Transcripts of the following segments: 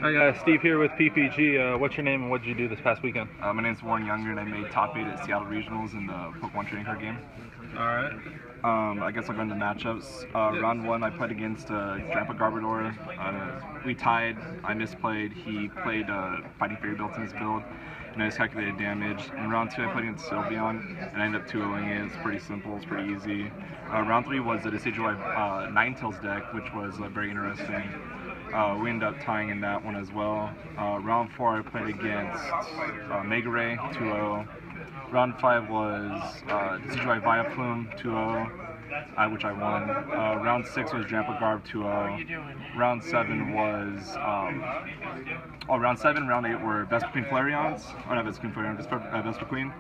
Hi, Steve here with PPG. What's your name and what did you do this past weekend? My name's Warren Younger, and I made top 8 at Seattle Regionals in the Pokemon Trading Card game. All right. I guess I'll go into matchups. Round 1, I played against Grandpa Garbodor. We tied. I misplayed. He played Fighting Fairy Built in his build, and I just calculated damage. In round 2, I played against Sylveon, and I ended up 2-0ing it. It's pretty simple. It's pretty easy. Round 3 was a Decidueye Ninetales deck, which was very interesting. We ended up tying in that one as well. Round 4, I played against Mega Ray, 2-0. Round 5 was Decidueye Vileplume, 2-0, which I won. Round 6 was Dramagarb, 2-0. Round 7 was, round 7 and round 8 were Vespiquen Flareons. Oh, not Vespiquen Flareon, Vespiquen.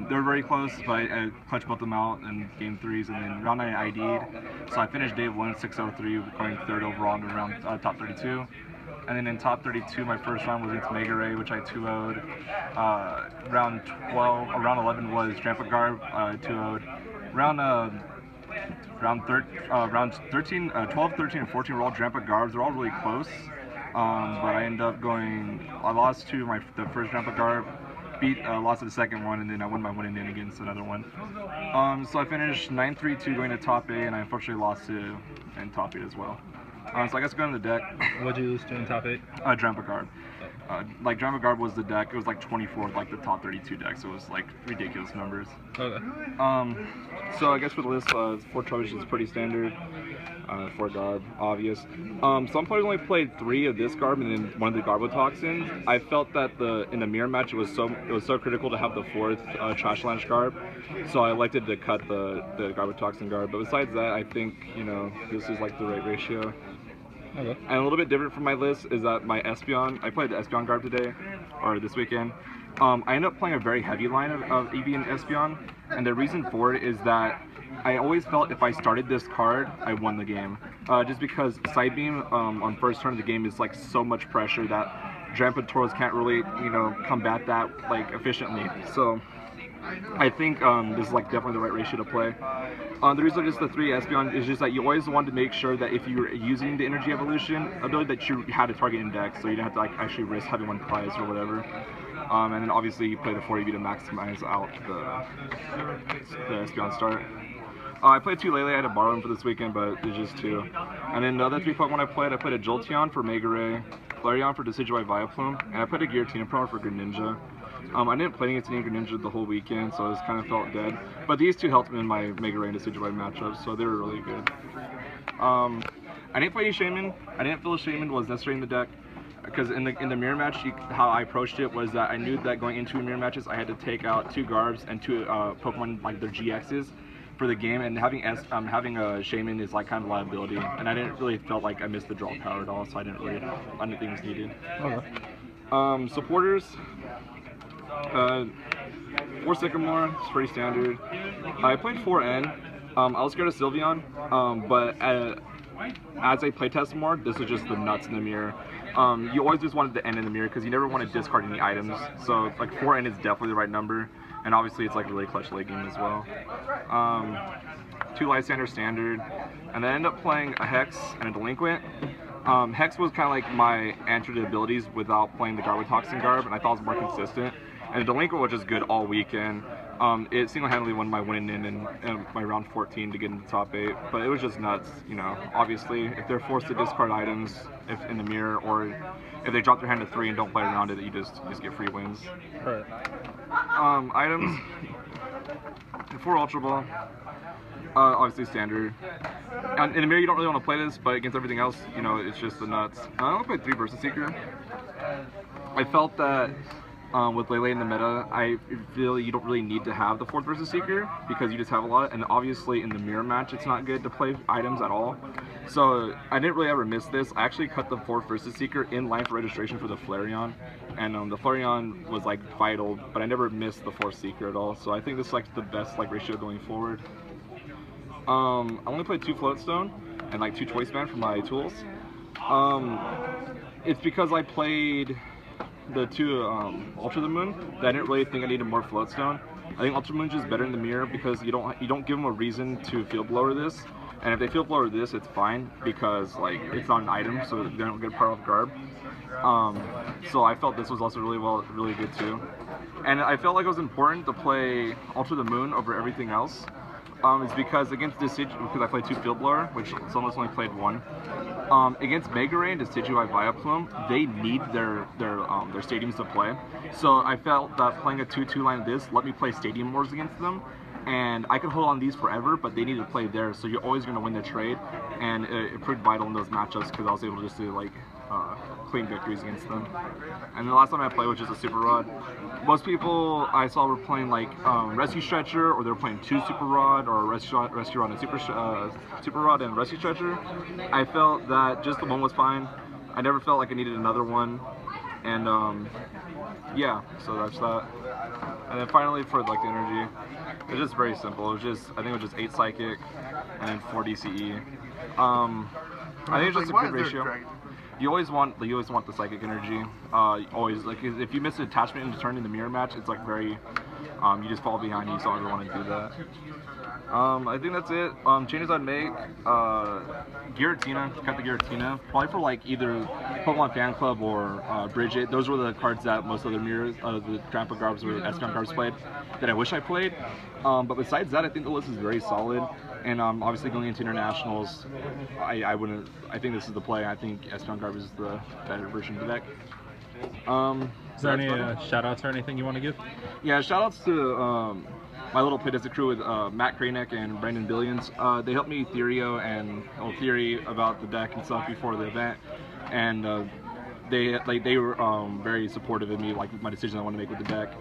They were very close, but I clutched both them out in game 3s, and then round 9 I ID'd. So I finished day 1 6-0-3, going 3rd overall in the round top 32. And then in top 32, my first round was against Mega Ray, which I 2-0'd. Round 11 was Dramagarb, 2-0'd. Round 13, 12, 13, and 14 were all Dramagarbs. They're all really close. But I ended up I lost to the first Dramagarb, lost to the second one, and then I won my winning in against another one. So I finished 9-3-2 going to top 8, and I unfortunately lost to in top 8 as well. So I guess going to the deck. What did you lose to in top 8? Dramagarb. Dramagarb was the deck. It was like 24th, like the top 32 deck, so it was like ridiculous numbers. Okay. So I guess for the list, 4 Trubbish is pretty standard. 4 Garb, obvious. Some players only played 3 of this Garb and then 1 of the Garbotoxins. I felt that in the mirror match it was so critical to have the 4th Trashlanch Garb, so I elected to cut the Garbotoxin Garb. But besides that, I think this is like the right ratio. Okay. And a little bit different from my list is that my Espeon, I played the Espeon Garb today, or this weekend. I ended up playing a very heavy line of Eevee and Espeon, and the reason for it is that I always felt if I started this card, I won the game. Just because Psybeam on first turn of the game is like so much pressure that Dramapatoros can't really, combat that like efficiently. So I think this is like definitely the right ratio to play. The reason it's the 3 Espeon is just that you always want to make sure that if you're using the Energy Evolution ability that you had a target index, so you don't have to like actually risk having one prize or whatever. And then obviously you play the 4 EV to maximize out the Espeon start. I played 2 Lele. I had to borrow them for this weekend, but it's just 2. And then the other 3 Pokemon I played a Jolteon for Mega Ray, Flareon for Decidueye Vileplume, and I played a Giratina Pro for Greninja. I didn't play against any Greninja the whole weekend, so I just kind of felt dead. But these 2 helped me in my Mega Ray and Decidueye matchups, so they were really good. I didn't play any Shaman. I didn't feel a Shaman was necessary in the deck, because in the mirror match, how I approached it was that I knew that going into mirror matches, I had to take out 2 Garbs and 2 Pokemon like their GXs for the game, and having a Shaman is like kind of a liability, and I didn't really felt like I missed the draw power at all, so I didn't think it was needed. Okay. Supporters. 4 Sycamore, it's pretty standard. I played 4 N. I was scared of Sylveon, but as I playtest more, this was just the nuts in the mirror. You always just wanted the N in the mirror because you never want to discard any items. So like 4 N is definitely the right number, and obviously it's like really clutch late game as well. 2 Lysander standard, and then I ended up playing a Hex and a Delinquent. Hex was kind of like my answer to abilities without playing the Garbotoxin Garb, and I thought it was more consistent. And the Delinquent was just good all weekend. It single-handedly won my winning in my round 14 to get into the top 8, but it was just nuts. Obviously, if they're forced to discard items in the mirror, or if they drop their hand to 3 and don't play around it, you just get free wins. Right. Items. 4 Ultra Ball. Obviously standard. And in the mirror, you don't really want to play this, but against everything else, it's just the nuts. I only played 3 Versus Seeker. I felt that with Lele in the meta, I feel you don't really need to have the 4th Versus Seeker because you just have a lot, and obviously in the mirror match it's not good to play items at all. So I didn't really ever miss this. I actually cut the 4th Versus Seeker in line for registration for the Flareon, and the Flareon was like vital, but I never missed the 4th Seeker at all. So I think this is like the best ratio going forward. I only played 2 Floatstone and like 2 Choice Band for my tools. It's because I played the 2 Ultra the Moon that I didn't really think I needed more Floatstone. I think Ultra Moon's just better in the mirror because you don't give them a reason to Field Blower this. And if they field blower this, it's fine because like it's not an item, so they don't get part off garb. So I felt this was also really good too. And I felt like it was important to play Alter the Moon over everything else. It's because against because I played 2 field blower, which someone's only played 1. Against Mega Ray and Decidueye Vileplume, they need their stadiums to play. So I felt that playing a 2/2 line of this let me play Stadium Wars against them, and I could hold on these forever, but they need to play theirs, so you're always going to win the trade, and it proved vital in those matchups because I was able just to like clean victories against them. And the last time I played, which is a Super Rod, most people I saw were playing like Rescue Stretcher, or they were playing 2 Super Rod, or Rescue Rod and Super Rod and Rescue Stretcher. I felt that just the one was fine. I never felt like I needed another one, and yeah, so that's that. And then finally for like the energy, it's just very simple. It was just, I think it was just 8 Psychic and then 4 DCE. I think it's just a good ratio. You always want the Psychic energy. Always, like if you miss an attachment in the turn in the mirror match, it's like very you just fall behind. You don't ever want to do that. I think that's it. Changes I'd make, Giratina, cut the Giratina, probably for like either Pokemon Fan Club or Bridget. Those were the cards that most of the mirrors, the Grandpa Garbs or Espeon Garbs played that I wish I played. But besides that, I think the list is very solid. And obviously going into internationals, I think this is the play. I think Espeon Garb is the better version of the deck. Is there any shout outs or anything you want to give? Yeah, shout outs to my little Playtested crew with Matt Kranick and Brandon Billions. They helped me theory about the deck and stuff before the event, and they were very supportive of me, like my decision I want to make with the deck.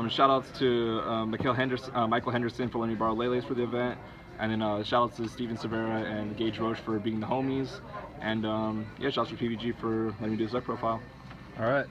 Shout outs to Michael Henderson for letting me borrow Lele's for the event. And then shout outs to Steven Severa and Gage Roche for being the homies. And yeah, shout outs to PVG for letting me do his deck profile. All right.